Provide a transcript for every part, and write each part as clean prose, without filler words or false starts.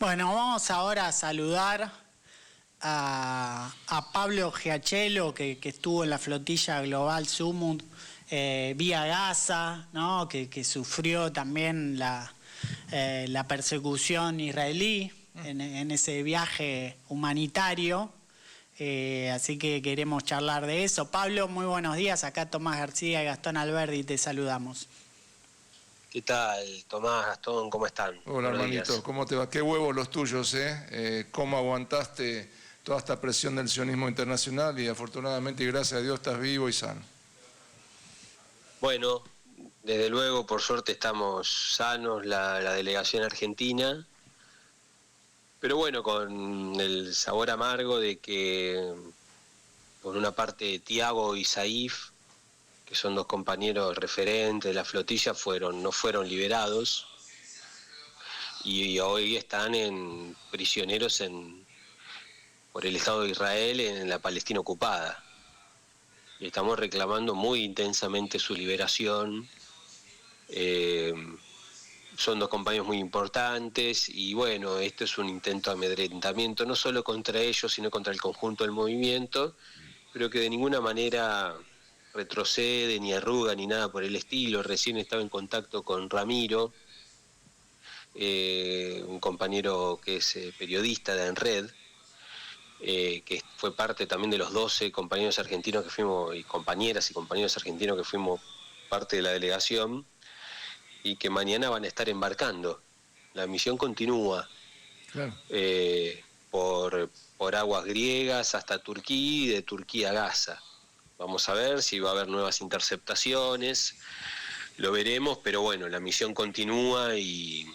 Bueno, vamos ahora a saludar a Pablo Giachelo, que estuvo en la flotilla Global Sumut vía Gaza, ¿no? que sufrió también la persecución israelí en ese viaje humanitario. Así que queremos charlar de eso. Pablo, muy buenos días. Acá Tomás García y Gastón Alberdi te saludamos. ¿Qué tal, Tomás, Gastón? ¿Cómo están? Hola, hermanito, ¿cómo te va? Qué huevos los tuyos, ¿eh? ¿Cómo aguantaste toda esta presión del sionismo internacional? Y afortunadamente y gracias a Dios estás vivo y sano. Bueno, desde luego, por suerte estamos sanos, la delegación argentina, pero bueno, con el sabor amargo de que, por una parte, Tiago y Saif, que son dos compañeros referentes de la flotilla, no fueron liberados y hoy están prisioneros por el Estado de Israel en la Palestina ocupada. Y estamos reclamando muy intensamente su liberación. Son dos compañeros muy importantes y bueno, esto es un intento de amedrentamiento no solo contra ellos, sino contra el conjunto del movimiento, pero que de ninguna manera retrocede, ni arruga, ni nada por el estilo. Recién estaba en contacto con Ramiro, un compañero que es periodista de Enred, que fue parte también de los 12 compañeros argentinos que fuimos, y compañeras y compañeros argentinos que fuimos parte de la delegación, y que mañana van a estar embarcando. La misión continúa, Claro. por aguas griegas hasta Turquía y de Turquía a Gaza. Vamos a ver si va a haber nuevas interceptaciones, lo veremos, pero bueno, la misión continúa y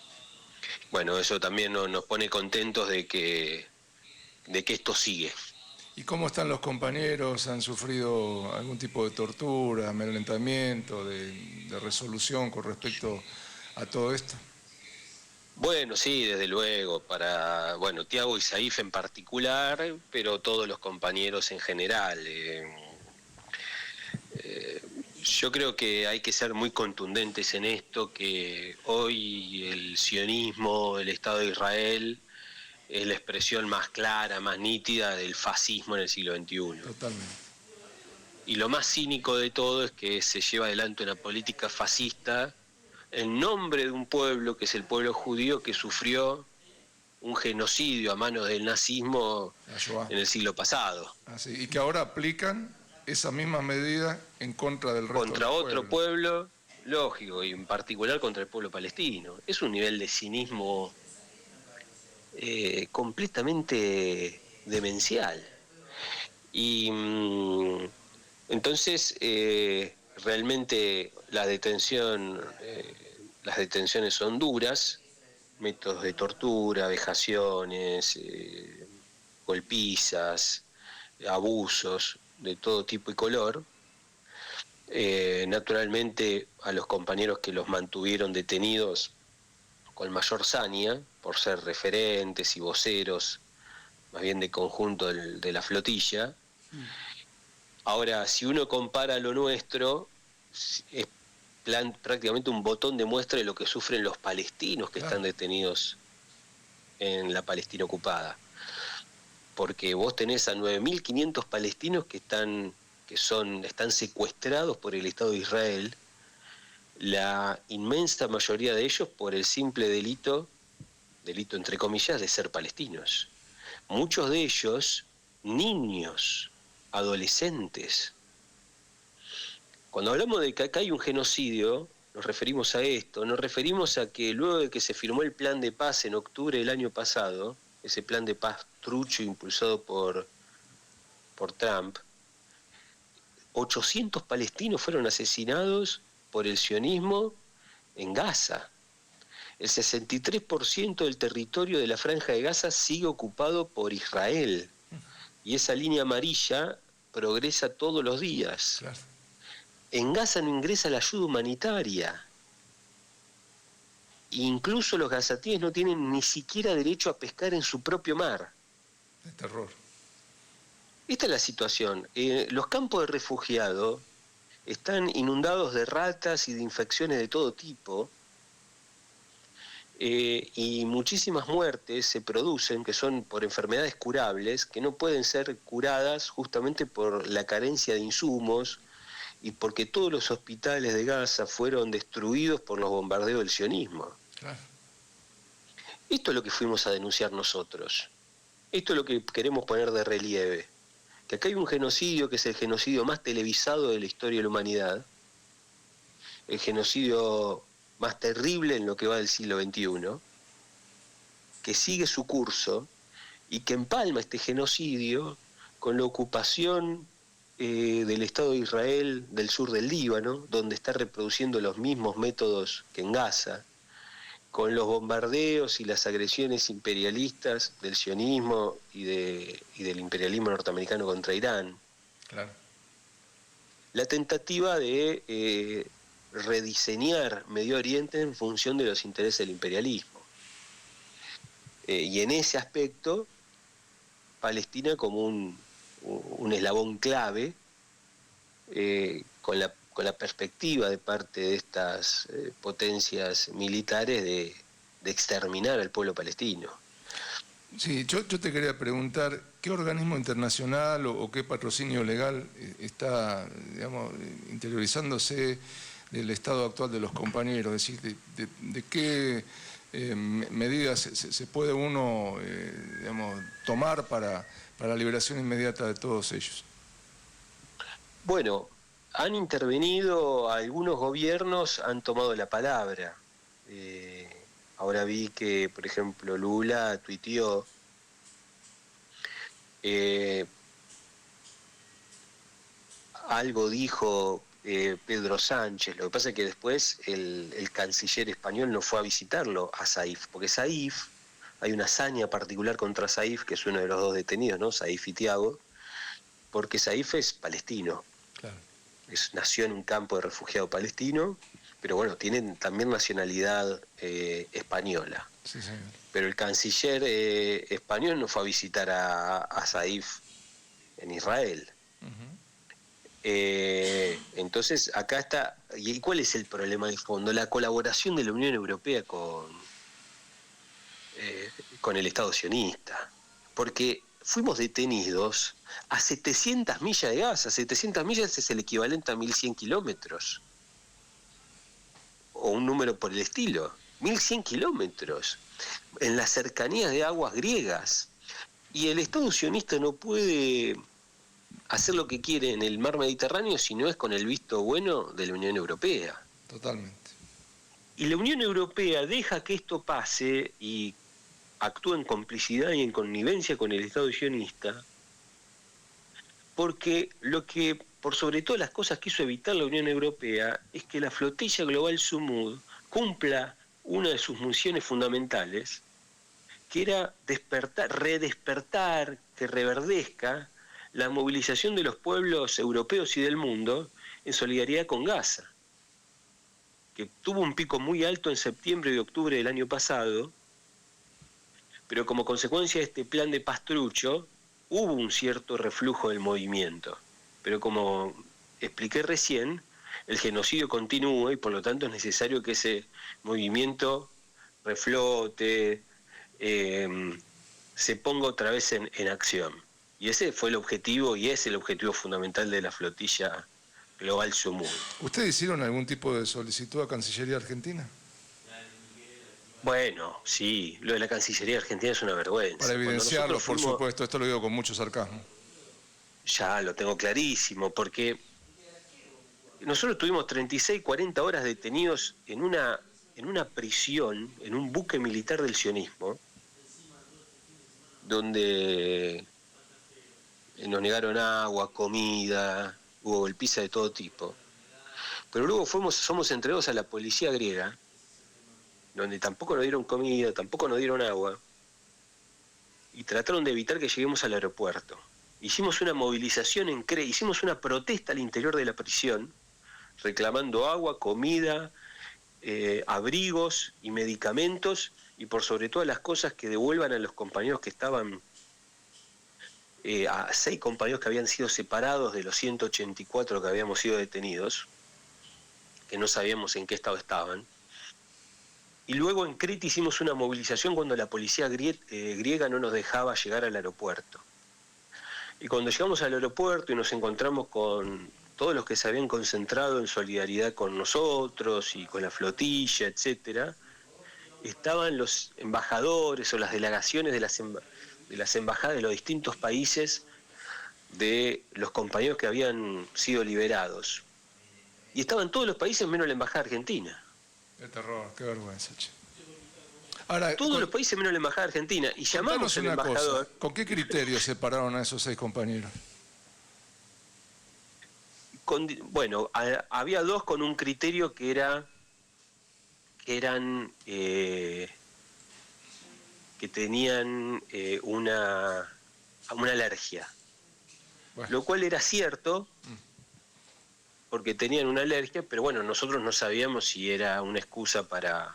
bueno, eso también nos pone contentos de que esto sigue. ¿Y cómo están los compañeros? ¿Han sufrido algún tipo de tortura, amedrentamiento, de resolución con respecto a todo esto? Bueno, sí, desde luego, Tiago y Saif en particular, pero todos los compañeros en general. Yo creo que hay que ser muy contundentes en esto, que hoy el sionismo, el Estado de Israel, es la expresión más clara, más nítida del fascismo en el siglo XXI. Totalmente. Y lo más cínico de todo es que se lleva adelante una política fascista en nombre de un pueblo, que es el pueblo judío, que sufrió un genocidio a manos del nazismo en el siglo pasado. Así, y que ahora aplican esas mismas medidas en contra del resto contra del otro pueblo, lógico, y en particular contra el pueblo palestino. Es un nivel de cinismo completamente demencial. Y entonces realmente las detenciones son duras, métodos de tortura, vejaciones, golpizas, abusos de todo tipo y color. Naturalmente a los compañeros que los mantuvieron detenidos con mayor saña, por ser referentes y voceros, más bien de conjunto de la flotilla. Ahora, si uno compara lo nuestro, es prácticamente un botón de muestra de lo que sufren los palestinos que están detenidos en la Palestina ocupada. Porque vos tenés a 9.500 palestinos que están secuestrados por el Estado de Israel, la inmensa mayoría de ellos por el simple delito entre comillas, de ser palestinos. Muchos de ellos, niños, adolescentes. Cuando hablamos de que acá hay un genocidio, nos referimos a esto, nos referimos a que luego de que se firmó el plan de paz en octubre del año pasado, ese plan de paz trucho impulsado por Trump, 800 palestinos fueron asesinados por el sionismo en Gaza. El 63% del territorio de la Franja de Gaza sigue ocupado por Israel. Y esa línea amarilla progresa todos los días. Claro. En Gaza no ingresa la ayuda humanitaria. Incluso los gazatíes no tienen ni siquiera derecho a pescar en su propio mar. De terror. Esta es la situación. Los campos de refugiados están inundados de ratas y de infecciones de todo tipo. y muchísimas muertes se producen que son por enfermedades curables que no pueden ser curadas justamente por la carencia de insumos y porque todos los hospitales de Gaza fueron destruidos por los bombardeos del sionismo. Claro. Esto es lo que fuimos a denunciar nosotros. Esto es lo que queremos poner de relieve. Que acá hay un genocidio que es el genocidio más televisado de la historia de la humanidad, el genocidio más terrible en lo que va del siglo XXI, que sigue su curso y que empalma este genocidio con la ocupación del Estado de Israel del sur del Líbano, donde está reproduciendo los mismos métodos que en Gaza, con los bombardeos y las agresiones imperialistas del sionismo y del imperialismo norteamericano contra Irán. Claro. La tentativa de rediseñar Medio Oriente en función de los intereses del imperialismo. Y en ese aspecto, Palestina como un eslabón clave, con la perspectiva de parte de estas potencias militares de exterminar al pueblo palestino. Sí, yo te quería preguntar, ¿qué organismo internacional o qué patrocinio legal está, digamos, interiorizándose del estado actual de los compañeros? Es decir, de qué medidas se puede uno digamos, tomar para la liberación inmediata de todos ellos. Bueno, han intervenido algunos gobiernos, han tomado la palabra. Ahora vi que, por ejemplo, Lula tuiteó algo dijo Pedro Sánchez. Lo que pasa es que después el canciller español no fue a visitarlo a Saif, porque Saif, hay una hazaña particular contra Saif, que es uno de los dos detenidos, ¿no? Saif y Tiago, porque Saif es palestino. Claro. Nació en un campo de refugiado palestino, pero bueno, tiene también nacionalidad española. Sí, señor. Pero el canciller español no fue a visitar a Saif en Israel. Uh-huh. Entonces acá está. ¿Y cuál es el problema de fondo? La colaboración de la Unión Europea con el Estado sionista, porque fuimos detenidos a 700 millas de Gaza. 700 millas es el equivalente a 1.100 kilómetros, o un número por el estilo. 1.100 kilómetros en las cercanías de aguas griegas, y el Estado sionista no puede hacer lo que quiere en el mar Mediterráneo si no es con el visto bueno de la Unión Europea. Totalmente. Y la Unión Europea deja que esto pase y actúa en complicidad y en connivencia con el Estado sionista, porque lo que por sobre todas las cosas quiso evitar la Unión Europea es que la flotilla global Sumud cumpla una de sus misiones fundamentales, que era redespertar, que reverdezca la movilización de los pueblos europeos y del mundo en solidaridad con Gaza, que tuvo un pico muy alto en septiembre y octubre del año pasado, pero como consecuencia de este plan de pastrucho hubo un cierto reflujo del movimiento. Pero como expliqué recién, el genocidio continúa y por lo tanto es necesario que ese movimiento reflote, se ponga otra vez en acción. Y ese fue el objetivo y es el objetivo fundamental de la flotilla global Sumud. ¿Ustedes hicieron algún tipo de solicitud a Cancillería Argentina? Bueno, sí, lo de la Cancillería Argentina es una vergüenza. Para evidenciarlo, por supuesto, esto lo digo con mucho sarcasmo. Ya lo tengo clarísimo, porque nosotros tuvimos 36, 40 horas detenidos en una prisión, en un buque militar del sionismo, donde nos negaron agua, comida, hubo golpiza de todo tipo. Pero luego somos entregados a la policía griega, donde tampoco nos dieron comida, tampoco nos dieron agua, y trataron de evitar que lleguemos al aeropuerto. Hicimos una movilización hicimos una protesta al interior de la prisión, reclamando agua, comida, abrigos y medicamentos, y por sobre todas las cosas que devuelvan a los compañeros que estaban, a 6 compañeros que habían sido separados de los 184 que habíamos sido detenidos, que no sabíamos en qué estado estaban. y luego en Creta hicimos una movilización cuando la policía griega no nos dejaba llegar al aeropuerto. Y cuando llegamos al aeropuerto y nos encontramos con todos los que se habían concentrado en solidaridad con nosotros y con la flotilla, etcétera, estaban los embajadores o las delegaciones de las embajadas de los distintos países de los compañeros que habían sido liberados. Y estaban todos los países menos la embajada argentina. Qué terror, qué vergüenza, che. Ahora, Todos los países menos la embajada argentina. Y llamamos al embajador. Cosa, ¿con qué criterio separaron a esos 6 compañeros? Bueno, había 2 con un criterio que eran que tenían una alergia. Bueno. Lo cual era cierto, porque tenían una alergia, pero bueno, nosotros no sabíamos si era una excusa para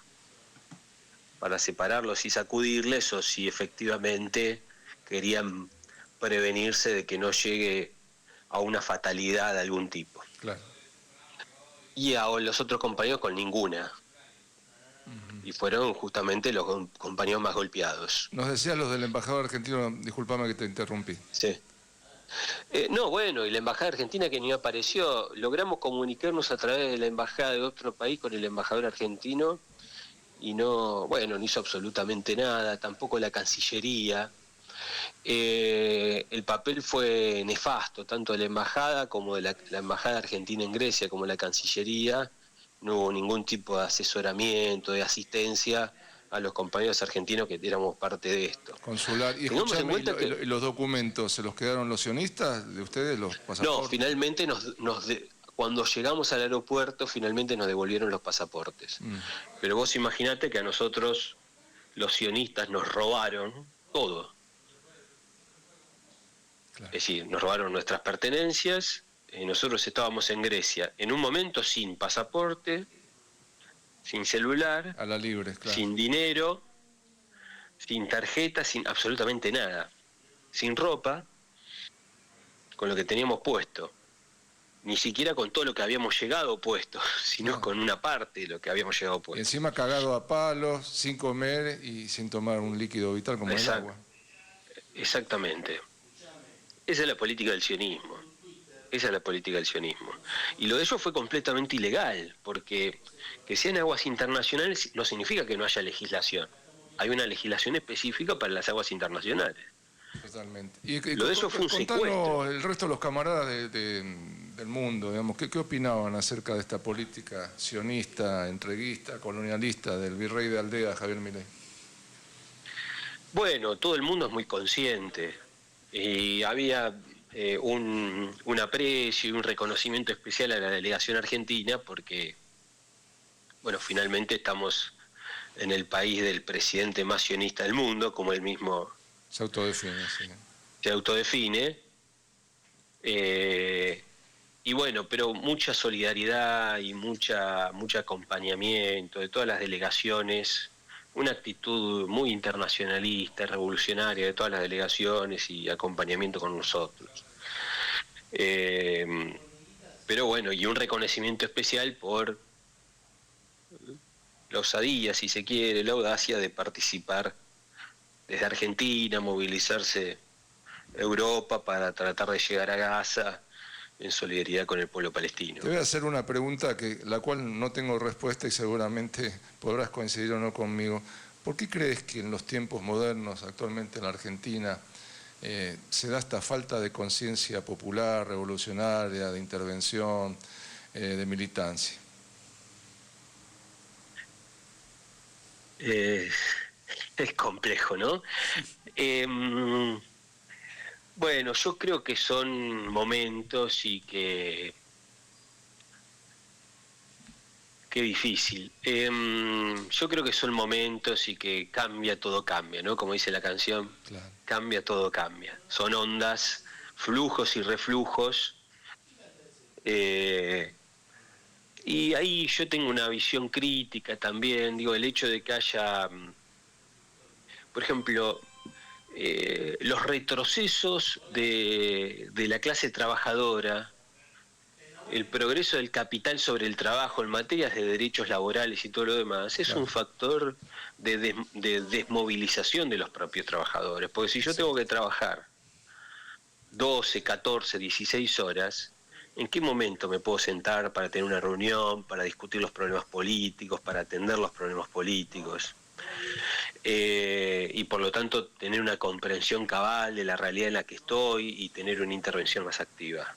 separarlos y sacudirles, o si efectivamente querían prevenirse de que no llegue a una fatalidad de algún tipo. Claro. Y a los otros compañeros con ninguna. Y fueron justamente los compañeros más golpeados. Nos decían los del embajador argentino, discúlpame que te interrumpí. Sí. No, bueno, y la embajada argentina que ni apareció, logramos comunicarnos a través de la embajada de otro país con el embajador argentino y no hizo absolutamente nada, tampoco la Cancillería. El papel fue nefasto, tanto de la embajada como de la embajada argentina en Grecia, como la Cancillería. No hubo ningún tipo de asesoramiento, de asistencia a los compañeros argentinos que éramos parte de esto. Consular. Y escuchame, ¿y los documentos se los quedaron los sionistas de ustedes, los pasaportes? No, finalmente cuando llegamos al aeropuerto, finalmente nos devolvieron los pasaportes. Pero vos imaginate que a nosotros, los sionistas, nos robaron todo. Claro. Es decir, nos robaron nuestras pertenencias, nosotros estábamos en Grecia, en un momento sin pasaporte, sin celular, a la libre, claro, sin dinero, sin tarjeta, sin absolutamente nada, sin ropa, con lo que teníamos puesto. Ni siquiera con todo lo que habíamos llegado puesto, sino con una parte de lo que habíamos llegado puesto. Y encima cagado a palos, sin comer y sin tomar un líquido vital como el agua. Exactamente. Esa es la política del sionismo. Esa es la política del sionismo. Y lo de ellos fue completamente ilegal, porque que sean aguas internacionales no significa que no haya legislación. Hay una legislación específica para las aguas internacionales. Totalmente. Y lo de ellos fue un secuestro. El resto de los camaradas del mundo, digamos, ¿qué opinaban acerca de esta política sionista, entreguista, colonialista del virrey de Aldea, Javier Milei? Bueno, todo el mundo es muy consciente. Y había un aprecio y un reconocimiento especial a la delegación argentina porque, bueno, finalmente estamos en el país del presidente más sionista del mundo, como él mismo se autodefine. Sí. Se autodefine. Y bueno, pero mucha solidaridad y mucho acompañamiento de todas las delegaciones, una actitud muy internacionalista, revolucionaria de todas las delegaciones y acompañamiento con nosotros. Pero bueno, y un reconocimiento especial por la osadía, si se quiere, la audacia de participar desde Argentina, movilizarse Europa para tratar de llegar a Gaza en solidaridad con el pueblo palestino. Te voy a hacer una pregunta la cual no tengo respuesta y seguramente podrás coincidir o no conmigo. ¿Por qué crees que en los tiempos modernos, actualmente en la Argentina, se da esta falta de conciencia popular, revolucionaria, de intervención, de militancia? Es complejo, ¿no? Bueno, yo creo que son momentos y que... Qué difícil. Yo creo que son momentos y que todo cambia, ¿no? Como dice la canción, claro. Cambia, todo cambia. Son ondas, flujos y reflujos. Y ahí yo tengo una visión crítica también, digo, el hecho de que haya, por ejemplo, los retrocesos de la clase trabajadora el progreso del capital sobre el trabajo en materias de derechos laborales y todo lo demás es un factor de desmovilización de los propios trabajadores. Porque si yo tengo que trabajar 12, 14, 16 horas, ¿en qué momento me puedo sentar para tener una reunión, para discutir los problemas políticos, para atender los problemas políticos? Y por lo tanto tener una comprensión cabal de la realidad en la que estoy y tener una intervención más activa.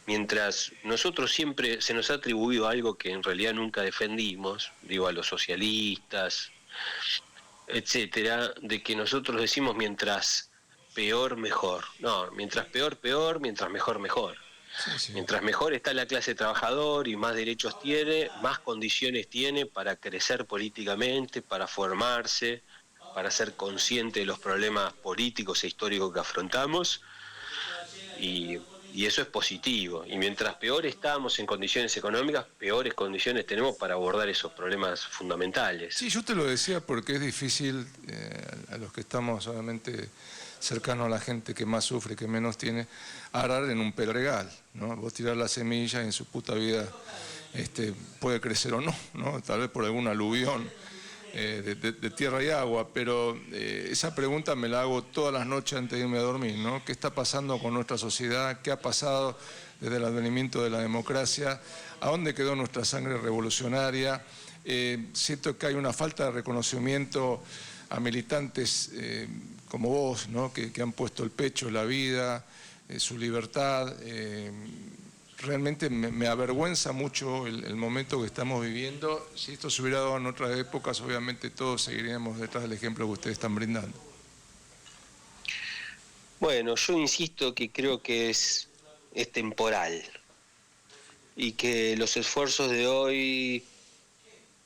Mientras nosotros siempre se nos ha atribuido algo que en realidad nunca defendimos, digo a los socialistas, etcétera, de que nosotros decimos mientras peor, mejor. No, mientras peor, peor, mientras mejor, mejor. Mientras mejor está la clase trabajadora y más derechos tiene, más condiciones tiene para crecer políticamente, para formarse, para ser consciente de los problemas políticos e históricos que afrontamos, y eso es positivo. Y mientras peor estamos en condiciones económicas, peores condiciones tenemos para abordar esos problemas fundamentales. Sí, yo te lo decía porque es difícil a los que estamos obviamente cercanos a la gente que más sufre, que menos tiene, arar en un pedregal, ¿no? Vos tirás la semilla y en su puta vida puede crecer o no, ¿no? Tal vez por algún aluvión de tierra y agua, pero esa pregunta me la hago todas las noches antes de irme a dormir, ¿no? ¿Qué está pasando con nuestra sociedad? ¿Qué ha pasado desde el advenimiento de la democracia? ¿A dónde quedó nuestra sangre revolucionaria? Siento que hay una falta de reconocimiento a militantes como vos, ¿no? que han puesto el pecho, la vida, su libertad. Realmente me avergüenza mucho el momento que estamos viviendo. Si esto se hubiera dado en otras épocas, obviamente todos seguiríamos detrás del ejemplo que ustedes están brindando. Bueno, yo insisto que creo que es temporal y que los esfuerzos de hoy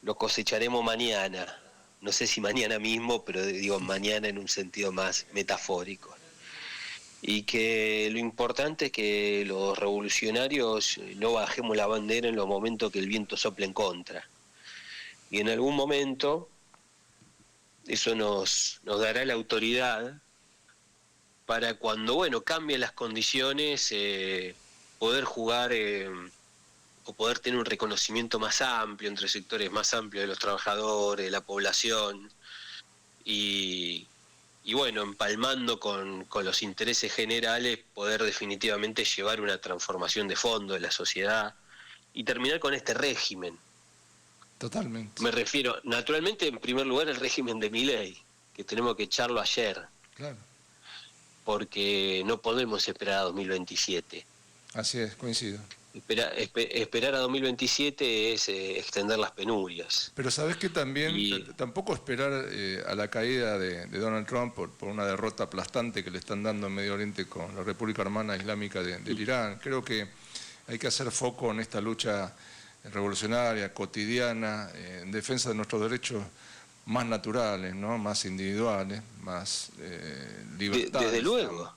los cosecharemos mañana. No sé si mañana mismo, pero digo mañana en un sentido más metafórico. Y que lo importante es que los revolucionarios no bajemos la bandera en los momentos que el viento sopla en contra. Y en algún momento eso nos dará la autoridad para cuando, bueno, cambien las condiciones, poder jugar o poder tener un reconocimiento más amplio entre sectores más amplios de los trabajadores, de la población, y bueno, empalmando con los intereses generales, poder definitivamente llevar una transformación de fondo de la sociedad y terminar con este régimen. Totalmente. Me refiero, naturalmente, en primer lugar, el régimen de Milei, que tenemos que echarlo ayer. Claro. Porque no podemos esperar a 2027. Así es, coincido. Esperar a 2027 es extender las penurias. Pero sabés que también, tampoco esperar a la caída de Donald Trump por una derrota aplastante que le están dando en Medio Oriente con la República Hermana Islámica del Irán. Creo que hay que hacer foco en esta lucha revolucionaria, cotidiana, en defensa de nuestros derechos más naturales, ¿no? Más individuales, más libertades. Desde luego,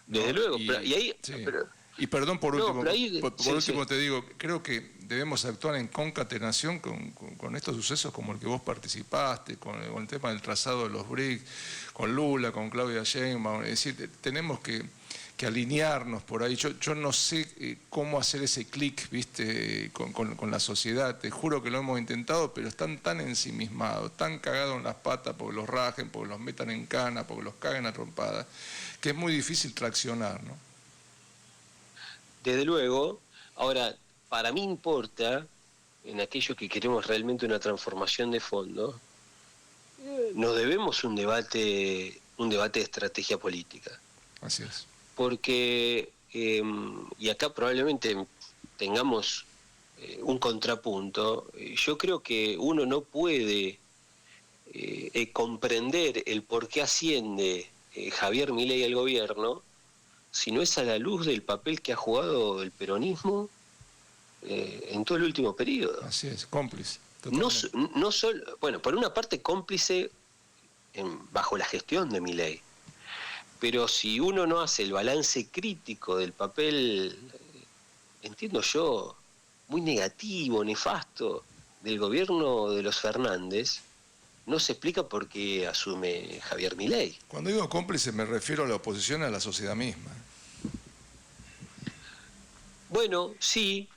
¿no? Desde luego. Y ahí... Sí. Pero, y perdón por último, por último sí. Te digo, creo que debemos actuar en concatenación con estos sucesos como el que vos participaste, con el tema del trazado de los BRICS, con Lula, con Claudia Sheinbaum. Es decir, tenemos que alinearnos por ahí. Yo no sé cómo hacer ese clic, ¿viste? Con la sociedad. Te juro que lo hemos intentado, pero están tan ensimismados, tan cagados en las patas porque los rajen, porque los metan en cana, porque los caguen a trompadas, que es muy difícil traccionar, ¿no? Desde luego. Ahora, para mí importa, en aquellos que queremos realmente una transformación de fondo, nos debemos un debate de estrategia política. Así es. Porque, y acá probablemente tengamos un contrapunto, yo creo que uno no puede comprender el por qué asciende Javier Milei al gobierno si no es a la luz del papel que ha jugado el peronismo en todo el último periodo. Así es, cómplice. No solo, bueno, por una parte cómplice bajo la gestión de Milei, pero si uno no hace el balance crítico del papel, entiendo yo, muy negativo, nefasto, del gobierno de los Fernández, no se explica por qué asume Javier Milei. Cuando digo cómplice me refiero a la oposición a la sociedad misma. Bueno, sí,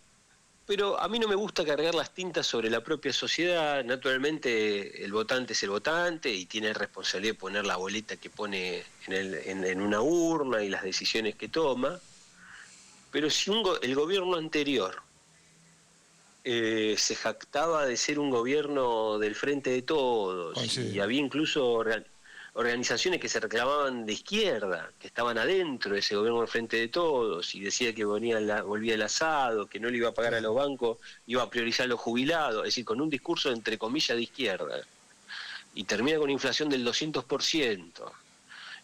pero a mí no me gusta cargar las tintas sobre la propia sociedad. Naturalmente el votante es el votante y tiene responsabilidad de poner la boleta que pone en una urna y las decisiones que toma, pero si el gobierno anterior se jactaba de ser un gobierno del Frente de Todos, sí, y había incluso organizaciones que se reclamaban de izquierda, que estaban adentro de ese gobierno del Frente de Todos, y decía que volvía el asado, que no le iba a pagar a los bancos, iba a priorizar a los jubilados, es decir, con un discurso entre comillas de izquierda, y termina con inflación del 200%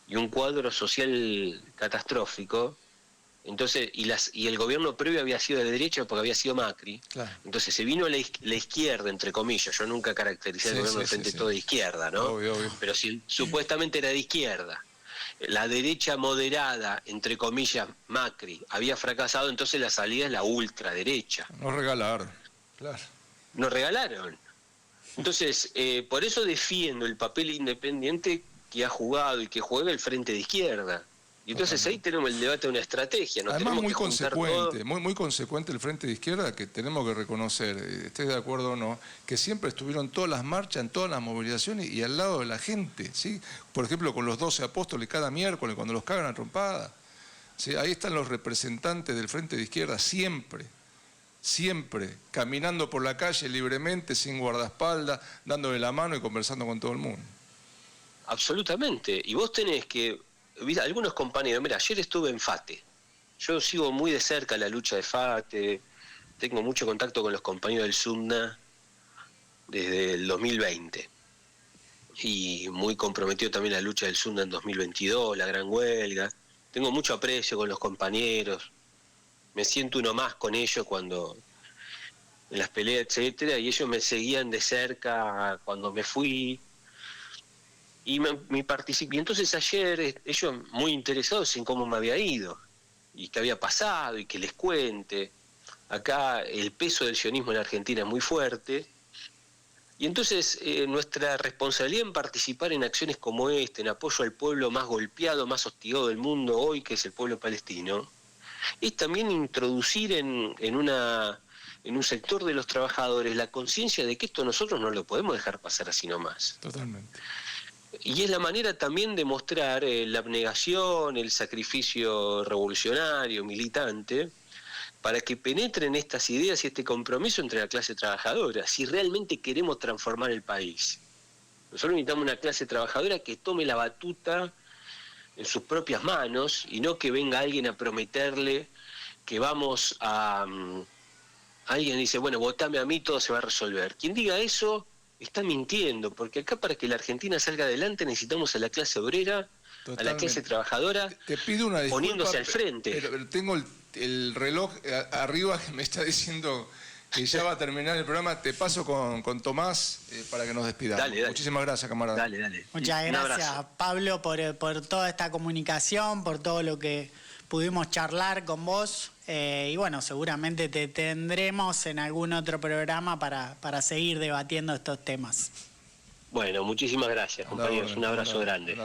y un cuadro social catastrófico. Entonces, y el gobierno previo había sido de derecha porque había sido Macri. Claro. Entonces se vino la izquierda, entre comillas. Yo nunca caractericé al gobierno del Frente Todo de izquierda, ¿no? Obvio. Pero si supuestamente era de izquierda. La derecha moderada, entre comillas, Macri, había fracasado, entonces la salida es la ultraderecha. Nos regalaron, claro. Nos regalaron. Entonces, por eso defiendo el papel independiente que ha jugado y que juega el Frente de Izquierda. Y entonces ahí tenemos el debate de una estrategia. Además muy consecuente, muy consecuente el Frente de Izquierda, que tenemos que reconocer, estés de acuerdo o no, que siempre estuvieron en todas las marchas, en todas las movilizaciones y al lado de la gente, ¿sí? Por ejemplo, con los 12 apóstoles cada miércoles, cuando los cagan a trompada. ¿Sí? Ahí están los representantes del Frente de Izquierda siempre, caminando por la calle libremente, sin guardaespaldas, dándole la mano y conversando con todo el mundo. Absolutamente. Y vos tenés que... Algunos compañeros, mira, ayer estuve en FATE. Yo sigo muy de cerca la lucha de FATE, tengo mucho contacto con los compañeros del SUNA desde el 2020. Y muy comprometido también la lucha del SUNA en 2022, la gran huelga. Tengo mucho aprecio con los compañeros. Me siento uno más con ellos cuando en las peleas, etcétera, y ellos me seguían de cerca cuando me fui. Y entonces ayer ellos muy interesados en cómo me había ido y qué había pasado y que les cuente. Acá el peso del sionismo en Argentina es muy fuerte y entonces nuestra responsabilidad en participar en acciones como esta, en apoyo al pueblo más golpeado, más hostigado del mundo hoy, que es el pueblo palestino, es también introducir en un sector de los trabajadores la conciencia de que esto nosotros no lo podemos dejar pasar así nomás. Totalmente. Y es la manera también de mostrar la abnegación, el sacrificio revolucionario, militante, para que penetren estas ideas y este compromiso entre la clase trabajadora, si realmente queremos transformar el país. Nosotros necesitamos una clase trabajadora que tome la batuta en sus propias manos y no que venga alguien a prometerle que vamos a... alguien dice, bueno, votame a mí, todo se va a resolver. Quien diga eso está mintiendo, porque acá para que la Argentina salga adelante necesitamos a la clase obrera, totalmente, a la clase trabajadora, te pido una disculpa, poniéndose al frente. Pero tengo el reloj arriba que me está diciendo que ya va a terminar el programa. Te paso con Tomás para que nos despidamos. Dale. Muchísimas gracias, camarada. Dale. Muchas gracias, Pablo, por toda esta comunicación, por todo lo que pudimos charlar con vos. Y bueno, seguramente te tendremos en algún otro programa para seguir debatiendo estos temas. Bueno, muchísimas gracias, compañeros. Un abrazo grande.